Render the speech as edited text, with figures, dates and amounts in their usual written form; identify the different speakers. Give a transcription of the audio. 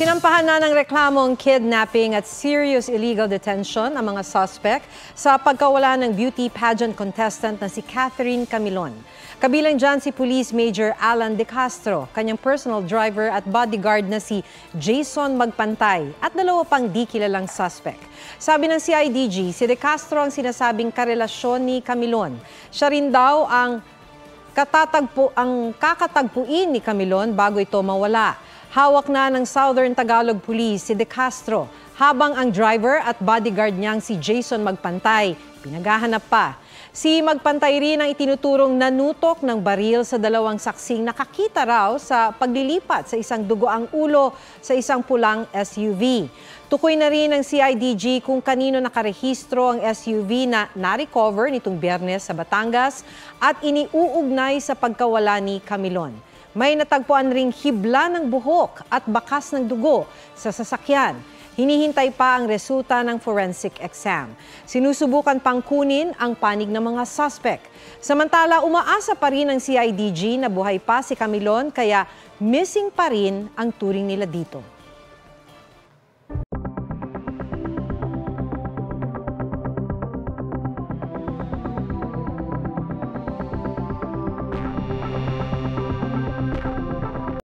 Speaker 1: Sinampahan na ng reklamong kidnapping at serious illegal detention ang mga suspect sa pagkawala ng beauty pageant contestant na si Catherine Camilon. Kabilang dyan si Police Major Alan De Castro, kanyang personal driver at bodyguard na si Jason Magpantay at dalawa pang di kilalang suspect. Sabi ng CIDG, si De Castro ang sinasabing karelasyon ni Camilon. Siya rin daw ang kakatagpuin ni Camilon bago ito mawala. Hawak na ng Southern Tagalog Police si De Castro, habang ang driver at bodyguard niyang si Jason Magpantay pinaghahanap pa. Si Magpantay rin ang itinuturong nanutok ng baril sa dalawang saksing nakakita raw sa paglilipat sa isang dugoang ulo sa isang pulang SUV. Tukoy na rin ng CIDG kung kanino nakarehistro ang SUV na na-recover nitong Biyernes sa Batangas at iniuugnay sa pagkawala ni Camilon. May natagpuan ring hibla ng buhok at bakas ng dugo sa sasakyan. Hinihintay pa ang resulta ng forensic exam. Sinusubukan pang kunin ang panig ng mga suspect. Samantala, umaasa pa rin ang CIDG na buhay pa si Camilon kaya missing pa rin ang turing nila dito.